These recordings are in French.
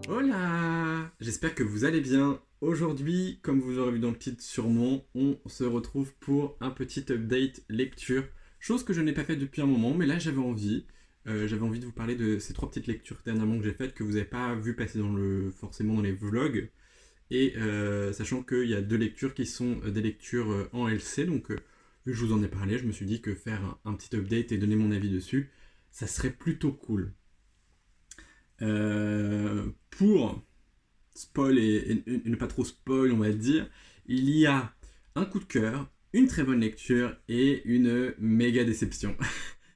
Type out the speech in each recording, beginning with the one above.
Hola! J'espère que vous allez bien. Aujourd'hui, comme vous aurez vu dans le titre sûrement, on se retrouve pour un petit update lecture. Chose que je n'ai pas fait depuis un moment, mais là j'avais envie. J'avais envie de vous parler de ces 3 petites lectures dernièrement que j'ai faites, que vous n'avez pas vu passer forcément dans les vlogs. Et sachant qu'il y a 2 lectures qui sont des lectures en LC, donc vu que je vous en ai parlé, je me suis dit que faire un petit update et donner mon avis dessus, ça serait plutôt cool. Pour spoil et ne pas trop spoil, on va dire, il y a un coup de cœur, une très bonne lecture et une méga déception.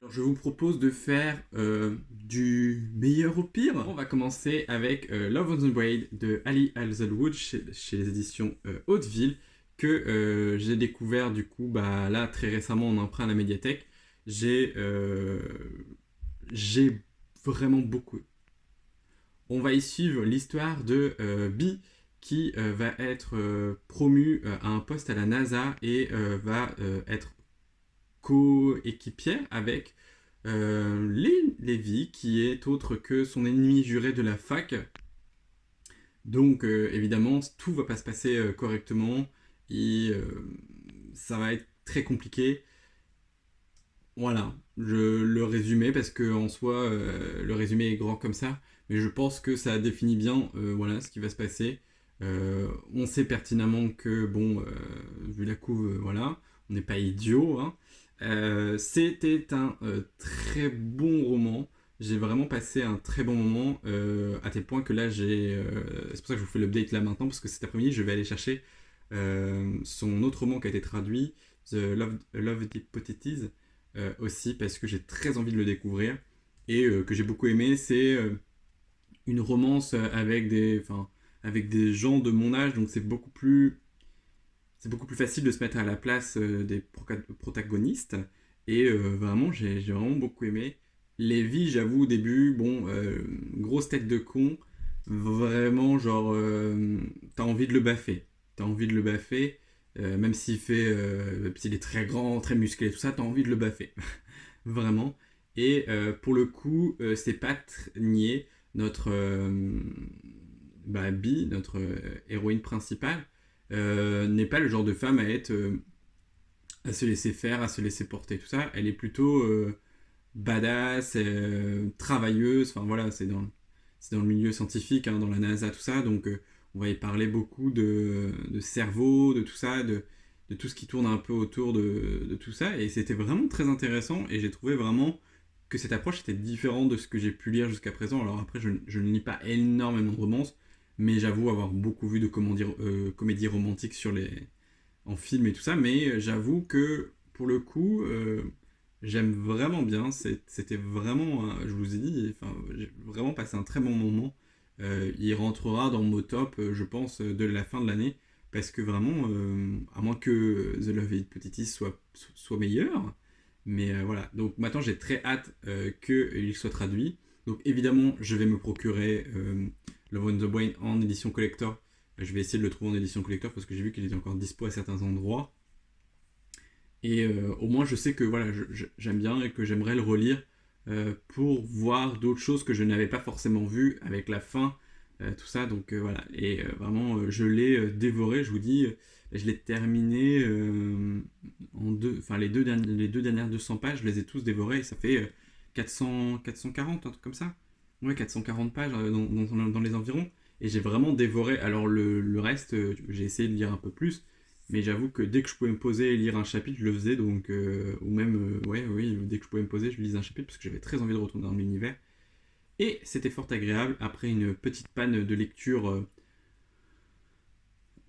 Alors, je vous propose de faire du meilleur au pire. On va commencer avec Love on the Braid de Ali Hazelwood chez les éditions Hauteville, que j'ai découvert du coup là très récemment en emprunt à la médiathèque. J'ai vraiment beaucoup. On va y suivre l'histoire de Bee qui va être promue à un poste à la NASA et va être coéquipière avec Levi, qui est autre que son ennemi juré de la fac. Donc évidemment, tout va pas se passer correctement et ça va être très compliqué. Voilà, le résumé, parce que en soi, le résumé est grand comme ça, mais je pense que ça définit bien voilà, ce qui va se passer. On sait pertinemment que, bon, vu la couve, voilà, on n'est pas idiot. Hein. C'était un très bon roman. J'ai vraiment passé un très bon moment, à tel point que là, c'est pour ça que je vous fais l'update là maintenant, parce que cet après-midi, je vais aller chercher son autre roman qui a été traduit, Love Deep Potatoes, aussi parce que j'ai très envie de le découvrir et que j'ai beaucoup aimé. C'est une romance avec des gens de mon âge, donc c'est beaucoup plus facile de se mettre à la place des protagonistes. Et vraiment, j'ai vraiment beaucoup aimé. Lévi, j'avoue, au début, bon, grosse tête de con, vraiment, genre, t'as envie de le baffer. T'as envie de le baffer, même s'il est très grand, très musclé, tout ça, t'as envie de le baffer. Vraiment. Et pour le coup, c'est pas nier notre Bee, notre héroïne principale, n'est pas le genre de femme à se laisser faire, à se laisser porter, tout ça. Elle est plutôt badass, travailleuse. Enfin voilà, c'est dans le milieu scientifique, hein, dans la NASA, tout ça. Donc on va y parler beaucoup de cerveau, de tout ça, de tout ce qui tourne un peu autour de tout ça. Et c'était vraiment très intéressant. Et j'ai trouvé vraiment que cette approche était différente de ce que j'ai pu lire jusqu'à présent. Alors après, je ne lis pas énormément de romances, mais j'avoue avoir beaucoup vu de comédies romantiques en film et tout ça. Mais j'avoue que pour le coup, j'aime vraiment bien. C'était vraiment, je vous ai dit, enfin, j'ai vraiment passé un très bon moment. Il rentrera dans mon top, je pense, de la fin de l'année. Parce que vraiment, à moins que The Love It Petitis soit meilleur, mais voilà, donc maintenant j'ai très hâte qu'il soit traduit. Donc évidemment, je vais me procurer Love on the Brain en édition collector. Je vais essayer de le trouver en édition collector parce que j'ai vu qu'il était encore dispo à certains endroits. Et au moins, je sais que voilà, j'aime bien et que j'aimerais le relire pour voir d'autres choses que je n'avais pas forcément vues avec la fin, tout ça. Donc voilà, et vraiment, je l'ai dévoré, je vous dis, je l'ai terminé enfin les deux dernières 200 pages, je les ai tous dévorés et ça fait 440, un truc comme ça. Ouais, 440 pages dans les environs. Et j'ai vraiment dévoré. Alors le reste, j'ai essayé de lire un peu plus. Mais j'avoue que dès que je pouvais me poser et lire un chapitre, je le faisais. Donc, ou même, ouais, oui, dès que je pouvais me poser, je lisais un chapitre parce que j'avais très envie de retourner dans l'univers. Et c'était fort agréable après une petite panne de lecture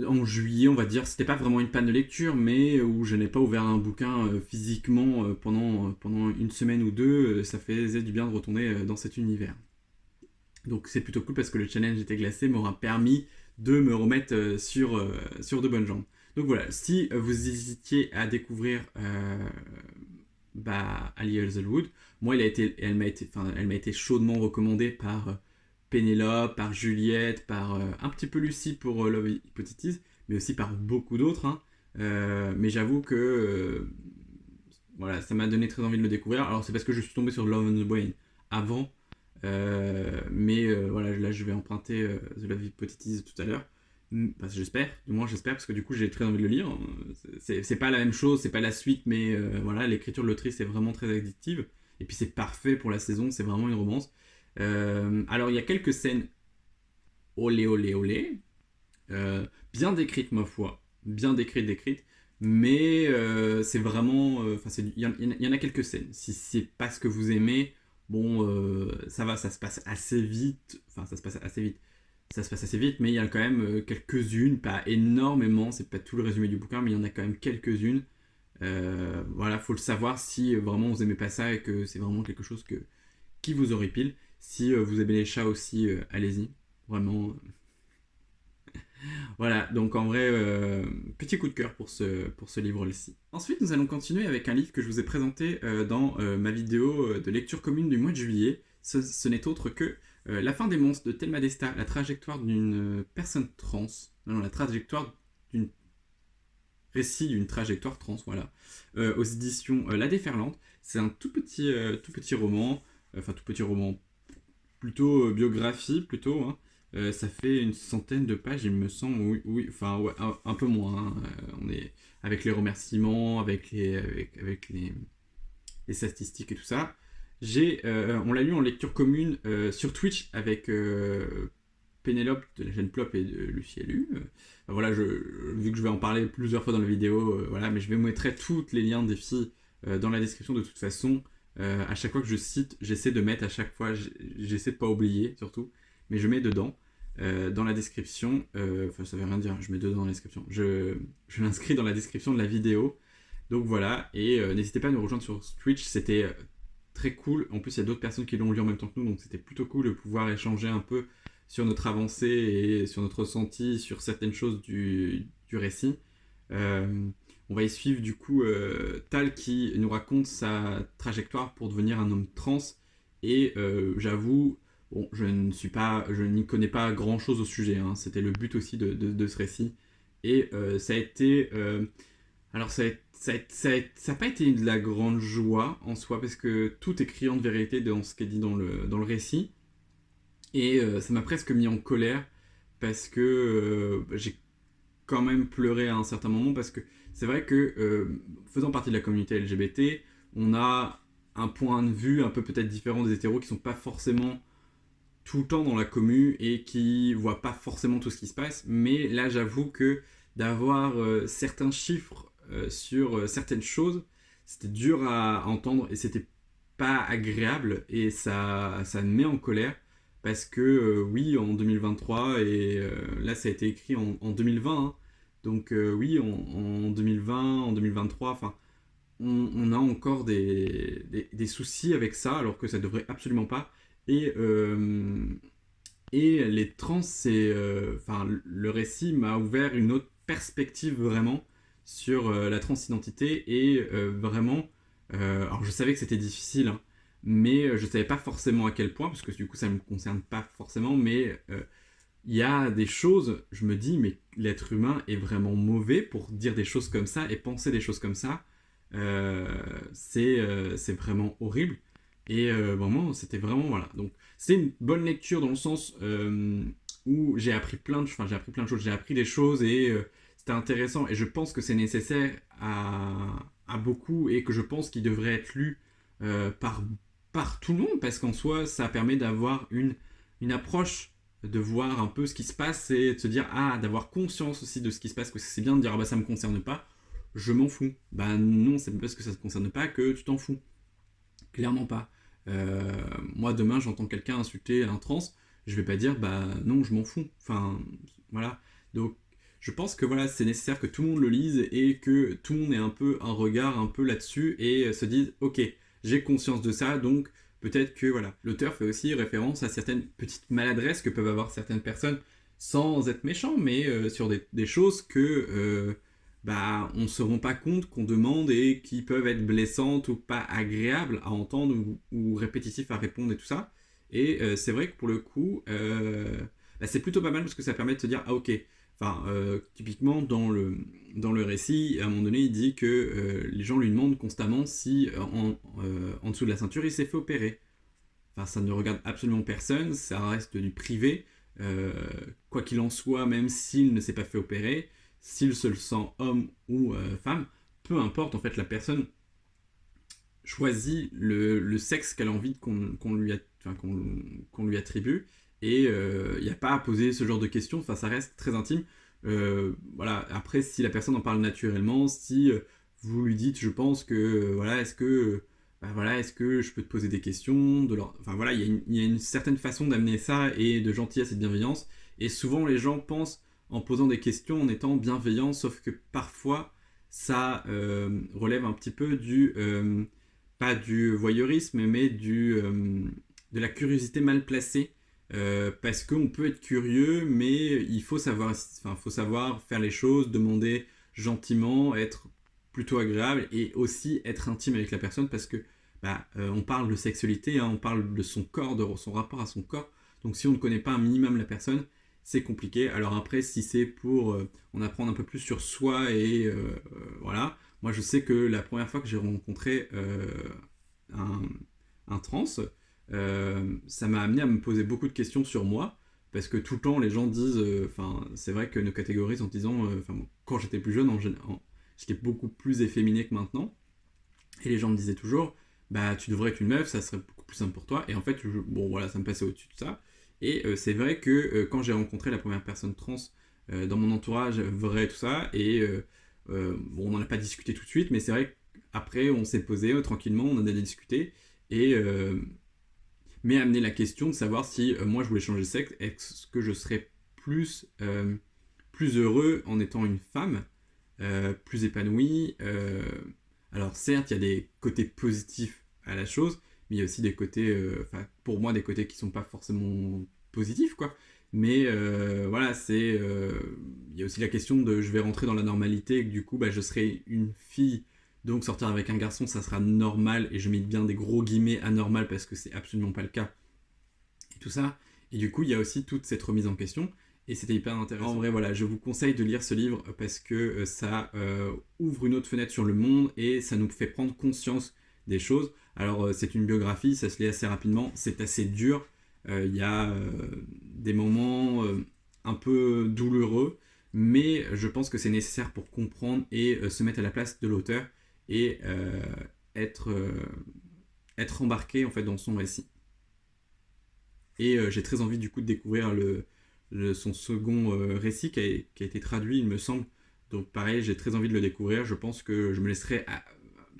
en juillet, on va dire. C'était pas vraiment une panne de lecture, mais où je n'ai pas ouvert un bouquin physiquement pendant une semaine ou deux. Ça faisait du bien de retourner dans cet univers. Donc c'est plutôt cool parce que le challenge était glacé m'aura permis de me remettre sur de bonnes jambes. Donc voilà, si vous hésitiez à découvrir Ali Hazelwood, moi elle m'a été chaudement recommandée par Pénélope, par Juliette, par un petit peu Lucie pour Love Hypothesis, mais aussi par beaucoup d'autres. Hein. Mais j'avoue que voilà, ça m'a donné très envie de le découvrir. Alors c'est parce que je suis tombé sur Love on the Brain avant. Mais voilà, là je vais emprunter The Love Hypothesis tout à l'heure. Enfin, j'espère, du moins j'espère, parce que du coup j'ai très envie de le lire. C'est pas la même chose, c'est pas la suite, mais voilà, l'écriture de l'autrice est vraiment très addictive. Et puis c'est parfait pour la saison, c'est vraiment une romance. Alors il y a quelques scènes olé olé olé, bien décrites ma foi, bien décrites, mais c'est vraiment, enfin il y en a quelques scènes. Si c'est pas ce que vous aimez, bon, ça va, ça se passe assez vite, enfin ça se passe assez vite, mais il y a quand même quelques-unes, pas énormément, c'est pas tout le résumé du bouquin, mais il y en a quand même quelques-unes. Voilà, faut le savoir si vraiment vous aimez pas ça et que c'est vraiment quelque chose qui vous horripile. Si vous aimez les chats aussi, allez-y, vraiment. Voilà, donc en vrai, petit coup de cœur pour ce livre-ci. Ensuite, nous allons continuer avec un livre que je vous ai présenté dans ma vidéo de lecture commune du mois de juillet. Ce n'est autre que La fin des monstres de Thelma Desta, la trajectoire d'une personne trans. Non, la trajectoire d'une récit d'une trajectoire trans, voilà. Aux éditions La Déferlante. C'est un tout petit roman, enfin tout petit roman, plutôt biographie, plutôt, hein. Ça fait une centaine de pages, il me semble, oui enfin ouais, un peu moins, hein. On est avec les remerciements, avec les statistiques et tout ça. On l'a lu en lecture commune sur Twitch avec Pénélope de la chaîne Plop et de Lucie Lu. Voilà, vu que je vais en parler plusieurs fois dans la vidéo, voilà, mais je vais vous mettre tous les liens des filles dans la description de toute façon. À chaque fois que je cite, j'essaie de mettre à chaque fois, j'essaie de pas oublier surtout, mais je mets dedans dans la description. Enfin, ça veut rien dire, je mets dedans dans la description. Je l'inscris dans la description de la vidéo. Donc voilà, et n'hésitez pas à nous rejoindre sur Twitch, c'était très cool. En plus, il y a d'autres personnes qui l'ont lu en même temps que nous, donc c'était plutôt cool de pouvoir échanger un peu sur notre avancée et sur notre ressenti sur certaines choses du récit. On va y suivre du coup Tal qui nous raconte sa trajectoire pour devenir un homme trans. Et j'avoue, bon, je n'y connais pas grand chose au sujet, hein. C'était le but aussi de ce récit. Et ça a été. Alors ça n'a pas été de la grande joie en soi, parce que tout est criant de vérité dans ce qui est dit dans le récit. Et ça m'a presque mis en colère, parce que j'ai quand même pleuré à un certain moment, parce que c'est vrai que faisant partie de la communauté LGBT, on a un point de vue un peu peut-être différent des hétéros qui sont pas forcément tout le temps dans la commu et qui voient pas forcément tout ce qui se passe. Mais là, j'avoue que d'avoir certains chiffres sur certaines choses, c'était dur à entendre et c'était pas agréable, et ça me met en colère, parce que oui, en 2023, et là ça a été écrit en 2020, hein. Donc oui, en 2020, en 2023, enfin, on a encore des soucis avec ça, alors que ça devrait absolument pas. Et, et les trans, enfin, le récit m'a ouvert une autre perspective vraiment sur la transidentité, et vraiment, alors je savais que c'était difficile, hein, mais je savais pas forcément à quel point, parce que du coup ça me concerne pas forcément, mais il y a des choses, je me dis, mais l'être humain est vraiment mauvais pour dire des choses comme ça et penser des choses comme ça. C'est vraiment horrible. Et vraiment, c'était vraiment, voilà. Donc, c'est une bonne lecture dans le sens où j'ai appris plein de choses. J'ai appris des choses, et c'était intéressant. Et je pense que c'est nécessaire à beaucoup, et que je pense qu'il devrait être lu par tout le monde, parce qu'en soi, ça permet d'avoir une approche, de voir un peu ce qui se passe, et de se dire, d'avoir conscience aussi de ce qui se passe, que c'est bien de dire, bah ça me concerne pas, je m'en fous. Bah non, c'est pas parce que ça te concerne pas que tu t'en fous. Clairement pas. Moi, demain, j'entends quelqu'un insulter un trans, je vais pas dire, bah non, je m'en fous. Enfin, voilà. Donc, je pense que voilà, c'est nécessaire que tout le monde le lise, et que tout le monde ait un peu un regard un peu là-dessus, et se dise, ok, j'ai conscience de ça, donc peut-être que voilà. L'auteur fait aussi référence à certaines petites maladresses que peuvent avoir certaines personnes, sans être méchant, mais sur des choses que bah, on ne se rend pas compte qu'on demande, et qui peuvent être blessantes ou pas agréables à entendre, ou répétitifs à répondre et tout ça. Et c'est vrai que pour le coup, bah, c'est plutôt pas mal, parce que ça permet de se dire, ok, enfin, typiquement dans le récit, à un moment donné, il dit que les gens lui demandent constamment si en dessous de la ceinture il s'est fait opérer. enfin ça ne regarde absolument personne, ça reste du privé, quoi qu'il en soit, même s'il ne s'est pas fait opérer, s'il se le sent homme ou femme, peu importe, en fait, la personne choisit le sexe qu'elle a envie qu'on lui, qu'on lui attribue, et il n'y a pas à poser ce genre de questions, enfin ça reste très intime. Voilà. Après, si la personne en parle naturellement, si vous lui dites, je pense que, voilà, est-ce que je peux te poser des questions enfin voilà, il y a une certaine façon d'amener ça, et de gentillesse et de bienveillance, et souvent les gens pensent en posant des questions en étant bienveillants, sauf que parfois ça relève un petit peu pas du voyeurisme, mais de la curiosité mal placée. Parce qu'on peut être curieux, mais faut savoir faire les choses, demander gentiment, être plutôt agréable, et aussi être intime avec la personne, parce que on parle de sexualité, hein, on parle de son corps, de son rapport à son corps. Donc si on ne connaît pas un minimum la personne, c'est compliqué. Alors après, si c'est pour en apprendre un peu plus sur soi, et voilà. Moi, je sais que la première fois que j'ai rencontré un, un trans, ça m'a amené à me poser beaucoup de questions sur moi, parce que tout le temps les gens disent, c'est vrai que nous catégorisent en disant, quand j'étais plus jeune, j'étais beaucoup plus efféminé que maintenant, et les gens me disaient toujours, bah tu devrais être une meuf, ça serait beaucoup plus simple pour toi, et en fait, bon voilà, ça me passait au-dessus de ça, et c'est vrai que quand j'ai rencontré la première personne trans dans mon entourage vrai, tout ça, et bon, on n'en a pas discuté tout de suite, mais c'est vrai qu'après on s'est posé tranquillement, on en a discuté, et mais amener la question de savoir si moi je voulais changer de sexe, est-ce que je serais plus heureux en étant une femme, plus épanoui. Alors certes, il y a des côtés positifs à la chose, mais il y a aussi des côtés, pour moi, des côtés qui sont pas forcément positifs, quoi. Mais voilà, il y a aussi la question de je vais rentrer dans la normalité, et que du coup, je serai une fille, donc sortir avec un garçon, ça sera normal, et je mets bien des gros guillemets anormal, parce que c'est absolument pas le cas, et tout ça. Et du coup, il y a aussi toute cette remise en question, et c'était hyper intéressant. En vrai, voilà, je vous conseille de lire ce livre, parce que ça ouvre une autre fenêtre sur le monde, et ça nous fait prendre conscience des choses. Alors, c'est une biographie, ça se lit assez rapidement, c'est assez dur. Il y a des moments un peu douloureux, mais je pense que c'est nécessaire pour comprendre et se mettre à la place de l'auteur, et être, être embarqué en fait dans son récit. Et j'ai très envie du coup de découvrir son second récit qui a été traduit, il me semble. Donc pareil, j'ai très envie de le découvrir. Je pense que je me laisserai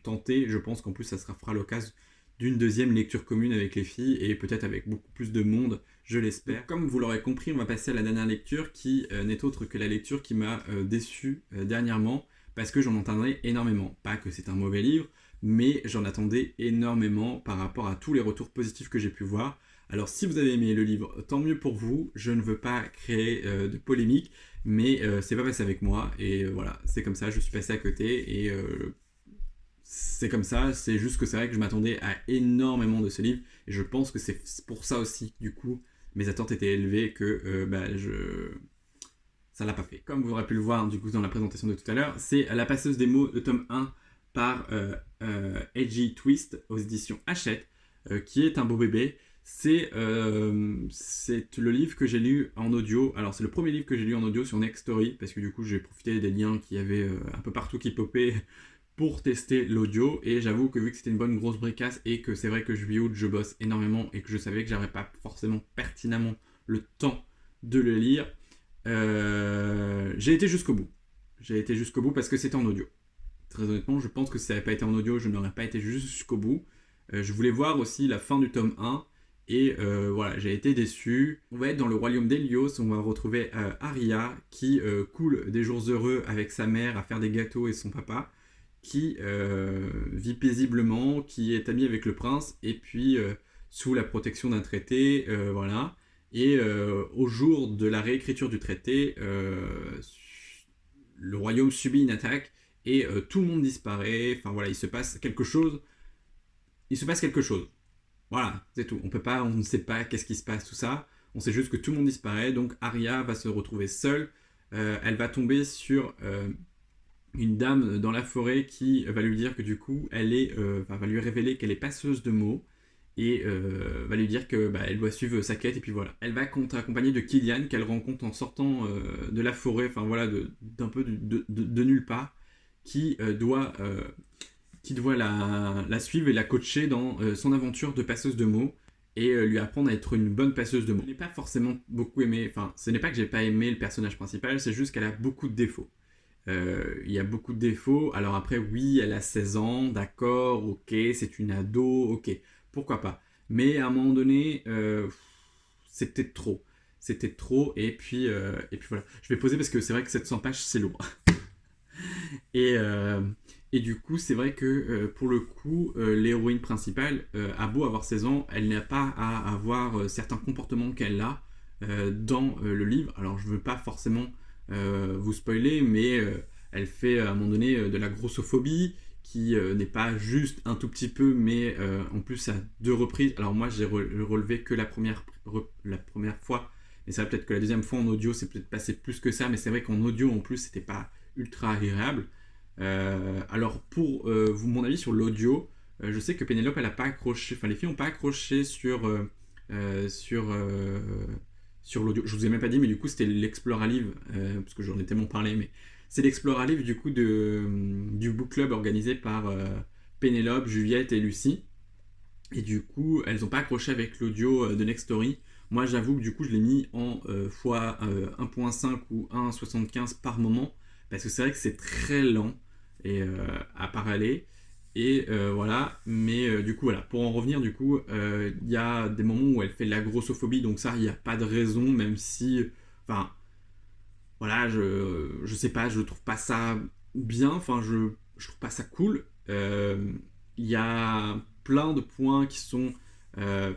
tenter. Je pense qu'en plus ça fera l'occasion d'une deuxième lecture commune avec les filles, et peut-être avec beaucoup plus de monde, je l'espère. Donc, comme vous l'aurez compris, on va passer à la dernière lecture, qui n'est autre que la lecture qui m'a déçu dernièrement, parce que j'en entendais énormément. Pas que c'est un mauvais livre, mais j'en attendais énormément par rapport à tous les retours positifs que j'ai pu voir. Alors si vous avez aimé le livre, tant mieux pour vous, je ne veux pas créer de polémique, mais c'est pas passé avec moi, et voilà, c'est comme ça, je suis passé à côté, et c'est comme ça, c'est juste que c'est vrai que je m'attendais à énormément de ce livre, et je pense que c'est pour ça aussi, du coup, mes attentes étaient élevées, que ça l'a pas fait. Comme vous aurez pu le voir du coup dans la présentation de tout à l'heure, c'est La passeuse des mots, de tome 1 par Edgy Twist aux éditions Hachette, qui est un beau bébé. C'est le livre que j'ai lu en audio. Alors c'est le premier livre que j'ai lu en audio sur Nextory, parce que du coup j'ai profité des liens qu'il y avait un peu partout qui popaient pour tester l'audio, et j'avoue que vu que c'était une bonne grosse bricasse, et que c'est vrai que juillet août je bosse énormément, et que je savais que j'aurais pas forcément pertinemment le temps de le lire, j'ai été jusqu'au bout. J'ai été jusqu'au bout parce que c'était en audio. Très honnêtement, je pense que si ça n'avait pas été en audio, je n'aurais pas été jusqu'au bout. Je voulais voir aussi la fin du tome 1, et voilà, j'ai été déçu. On va être dans le royaume d'Hélios, on va retrouver Aria, qui coule des jours heureux avec sa mère à faire des gâteaux et son papa, qui vit paisiblement, qui est amie avec le prince, et puis sous la protection d'un traité, voilà. Et au jour de la réécriture du traité, le royaume subit une attaque, et tout le monde disparaît. Enfin voilà, il se passe quelque chose. Il se passe quelque chose. Voilà, c'est tout. On ne sait pas qu'est-ce qui se passe, tout ça. On sait juste que tout le monde disparaît. Donc Arya va se retrouver seule. Elle va tomber sur une dame dans la forêt qui va lui dire que du coup, va lui révéler qu'elle est passeuse de mots, et va lui dire que elle doit suivre sa quête, et puis voilà. Elle va être accompagnée de Killian, qu'elle rencontre en sortant de la forêt, enfin voilà, d'un peu de nulle part, qui doit la suivre et la coacher dans son aventure de passeuse de mots, et lui apprendre à être une bonne passeuse de mots. Je n'ai pas forcément beaucoup aimé, enfin, ce n'est pas que j'ai pas aimé le personnage principal, c'est juste qu'elle a beaucoup de défauts. Il y a beaucoup de défauts. Alors après, oui, elle a 16 ans, d'accord, ok, c'est une ado, ok, pourquoi pas. Mais à un moment donné, c'était trop. C'était trop, et puis voilà. Je vais poser parce que c'est vrai que 700 pages, c'est lourd. Et, euh, et du coup, c'est vrai que pour le coup, l'héroïne principale a beau avoir 16 ans, elle n'a pas à avoir certains comportements qu'elle a dans le livre. Alors, je veux pas forcément vous spoiler, mais elle fait à un moment donné de la grossophobie, qui n'est pas juste un tout petit peu, mais en plus à 2 reprises. Alors moi, j'ai relevé que la première fois, mais ça va peut-être que la deuxième fois en audio, c'est peut-être passé plus que ça, mais c'est vrai qu'en audio, en plus, c'était pas ultra agréable. Alors pour mon avis sur l'audio, je sais que Pénélope elle a pas accroché, enfin les filles n'ont pas accroché sur l'audio. Je vous ai même pas dit, mais du coup c'était l'Exploralive, parce que j'en ai tellement parlé, mais c'est l'Exploralive du coup du book club organisé par Pénélope, Juliette et Lucie. Et du coup, elles n'ont pas accroché avec l'audio de Next Story. Moi, j'avoue que du coup, je l'ai mis en fois 1.5 ou 1.75 par moment, parce que c'est vrai que c'est très lent et à parler. Et voilà, mais du coup, voilà, pour en revenir, du coup, il y a des moments où elle fait de la grossophobie, donc ça, il n'y a pas de raison, même si, enfin, voilà, je sais pas, je trouve pas ça bien, enfin, je trouve pas ça cool. Il y a plein de points qui sont euh,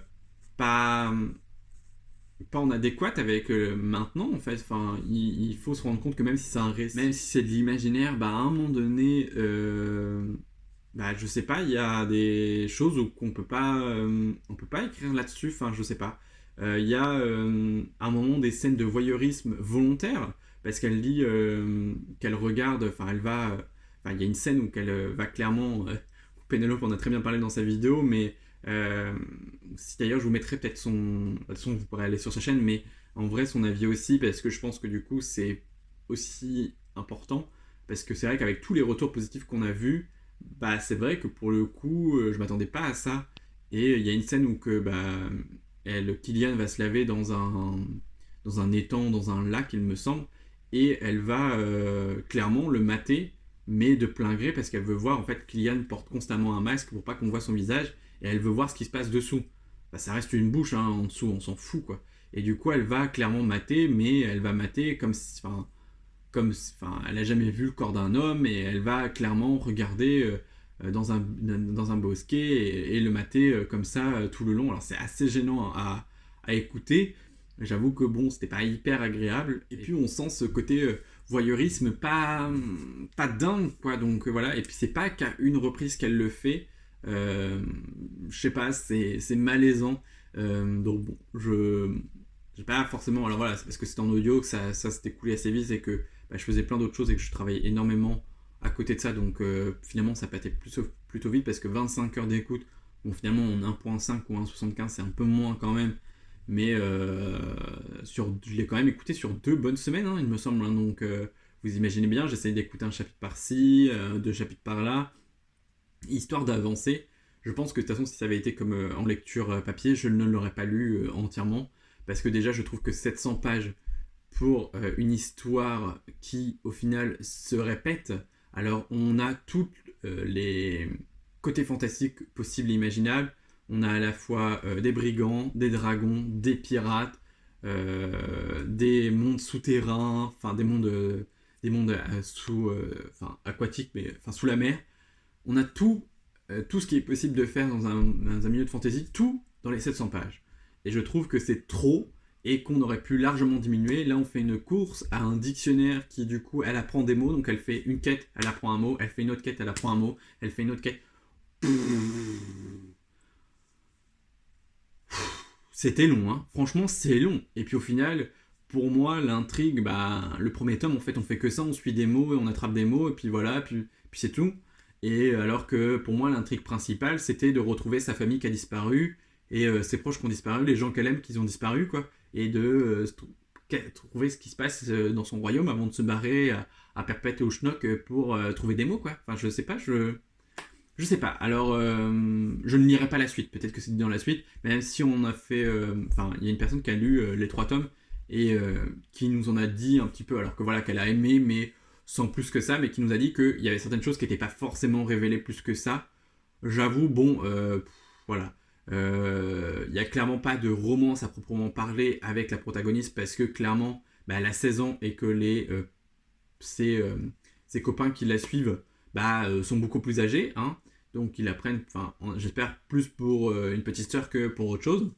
pas, pas en adéquate avec maintenant, en fait. Enfin, il faut se rendre compte que même si c'est un récit, même si c'est de l'imaginaire, à un moment donné, je sais pas, il y a des choses on peut pas écrire là-dessus. Enfin, je sais pas. Il y a à un moment des scènes de voyeurisme volontaire, parce qu'elle dit qu'elle regarde, enfin, elle va, enfin, il y a une scène où qu'elle va clairement, Pénélope en a très bien parlé dans sa vidéo, mais euh, si d'ailleurs je vous mettrai peut-être son, de toute façon vous pourrez aller sur sa chaîne, mais en vrai son avis aussi, parce que je pense que du coup c'est aussi important, parce que c'est vrai qu'avec tous les retours positifs qu'on a vus, c'est vrai que pour le coup je m'attendais pas à ça. Et il y a une scène où que Kylian va se laver dans un étang, dans un lac il me semble, et elle va clairement le mater, mais de plein gré, parce qu'elle veut voir, en fait Kylian porte constamment un masque pour pas qu'on voit son visage, et elle veut voir ce qui se passe dessous. Ça reste une bouche, hein, en dessous, on s'en fout, quoi. Et du coup, elle va clairement mater, mais elle va mater elle a jamais vu le corps d'un homme, et elle va clairement regarder dans un bosquet, et le mater comme ça tout le long. Alors c'est assez gênant à écouter. J'avoue que bon, c'était pas hyper agréable. Et puis on sent ce côté voyeurisme pas dingue, quoi. Donc voilà. Et puis c'est pas qu'à une reprise qu'elle le fait. Je sais pas, c'est malaisant. Donc bon, je j'ai pas forcément. Alors voilà, c'est parce que c'était en audio que ça s'était coulé assez vite, et que je faisais plein d'autres choses et que je travaillais énormément à côté de ça. Donc finalement, ça pâtait plutôt vite, parce que 25 heures d'écoute, bon, finalement, en 1.5 ou 1.75, c'est un peu moins quand même. Mais je l'ai quand même écouté sur 2 bonnes semaines, hein, il me semble. Hein. Donc vous imaginez bien, j'essaye d'écouter un chapitre par-ci, 2 chapitres par-là, histoire d'avancer. Je pense que de toute façon, si ça avait été comme en lecture papier, je ne l'aurais pas lu entièrement. Parce que déjà, je trouve que 700 pages pour une histoire qui, au final, se répète. Alors, on a tous les côtés fantastiques possibles et imaginables. On a à la fois des brigands, des dragons, des pirates, des mondes souterrains, enfin des mondes aquatiques, mais enfin sous la mer. On a tout ce qui est possible de faire dans un milieu de fantasy, tout dans les 700 pages. Et je trouve que c'est trop, et qu'on aurait pu largement diminuer. Là, on fait une course à un dictionnaire qui, du coup, elle apprend des mots. Donc, elle fait une quête, elle apprend un mot. Elle fait une autre quête, elle apprend un mot. Elle fait une autre quête. C'était long, hein. Franchement, c'est long. Et puis, au final, pour moi, l'intrigue, le premier tome, en fait, on fait que ça. On suit des mots et on attrape des mots. Et puis voilà, puis c'est tout. Et alors que, pour moi, l'intrigue principale, c'était de retrouver sa famille qui a disparu. et ses proches qui ont disparu, les gens qu'elle aime qui ont disparu, quoi, et de trouver ce qui se passe dans son royaume avant de se barrer à perpète et au schnock pour trouver des mots, quoi. Enfin, je sais pas, je sais pas. Alors, je ne lirai pas la suite. Peut-être que c'est dit dans la suite. Mais même si on a fait... Enfin, il y a une personne qui a lu les 3 tomes et qui nous en a dit un petit peu, alors que voilà, qu'elle a aimé, mais sans plus que ça, mais qui nous a dit qu'il y avait certaines choses qui n'étaient pas forcément révélées plus que ça. J'avoue, bon, voilà. Il n'y a clairement pas de romance à proprement parler avec la protagoniste parce que clairement, bah, elle a 16 ans et que ses, ses copains qui la suivent sont beaucoup plus âgés. Hein, donc ils la prennent, enfin, j'espère, plus pour une petite sœur que pour autre chose.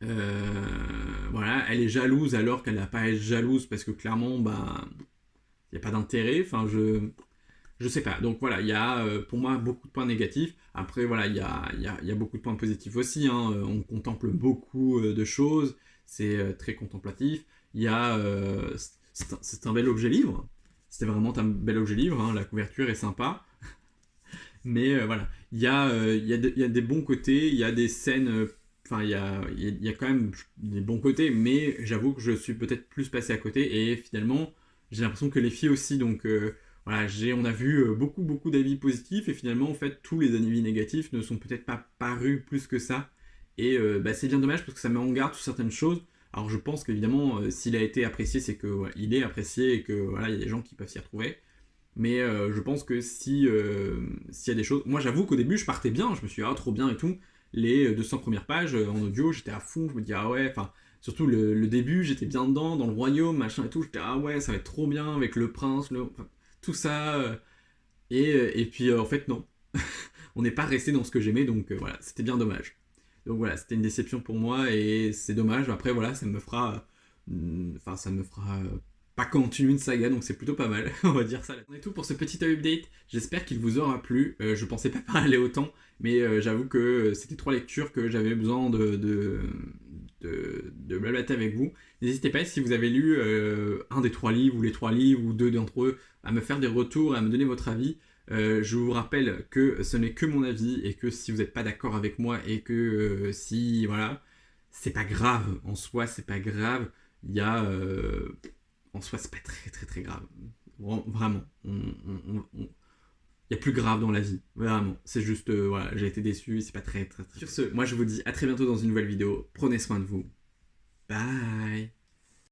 Voilà, elle est jalouse alors qu'elle n'a pas à être jalouse parce que clairement, bah, il n'y a pas d'intérêt. Enfin, je sais pas. Donc voilà, il y a pour moi beaucoup de points négatifs. Après, voilà, il y a beaucoup de points positifs aussi. Hein. On contemple beaucoup de choses. C'est très contemplatif. Il y a. C'est un bel objet livre. C'était vraiment un bel objet livre. Hein. La couverture est sympa. Mais voilà, il y a des bons côtés. Il y a des scènes. Enfin, il y a quand même des bons côtés. Mais j'avoue que je suis peut-être plus passé à côté. Et finalement, j'ai l'impression que les filles aussi. Donc. Voilà, on a vu beaucoup d'avis positifs et finalement en fait tous les avis négatifs ne sont peut-être pas parus plus que ça et c'est bien dommage parce que ça met en garde sur certaines choses. Alors je pense qu'évidemment s'il a été apprécié c'est que voilà, il est apprécié et que voilà il y a des gens qui peuvent s'y retrouver. Mais je pense que si s'il y a des choses, moi j'avoue qu'au début je partais bien, je me suis dit ah trop bien et tout. Les 200 premières pages en audio j'étais à fond, je me dis ah ouais, enfin surtout le début j'étais bien dedans dans le royaume machin et tout, j'étais ah ouais ça va être trop bien avec le prince, enfin, tout ça. Et puis en fait, non. On n'est pas resté dans ce que j'aimais, donc voilà, c'était bien dommage. Donc voilà, c'était une déception pour moi et c'est dommage. Après, voilà, ça me fera. Enfin, ça me fera pas continuer une saga, donc c'est plutôt pas mal, on va dire ça. C'est tout pour ce petit update. J'espère qu'il vous aura plu. Je pensais pas parler autant, mais j'avoue que c'était 3 lectures que j'avais besoin de blablater avec vous. N'hésitez pas si vous avez lu un des 3 livres ou les 3 livres ou 2 d'entre eux à me faire des retours, à me donner votre avis. Je vous rappelle que ce n'est que mon avis et que si vous n'êtes pas d'accord avec moi et que si voilà, c'est pas grave en soi, c'est pas grave. Il y a en soi c'est pas très grave. Vraiment, il y a plus grave dans la vie, vraiment. C'est juste voilà, j'ai été déçu, c'est pas très. Sur ce, moi je vous dis à très bientôt dans une nouvelle vidéo. Prenez soin de vous. Bye.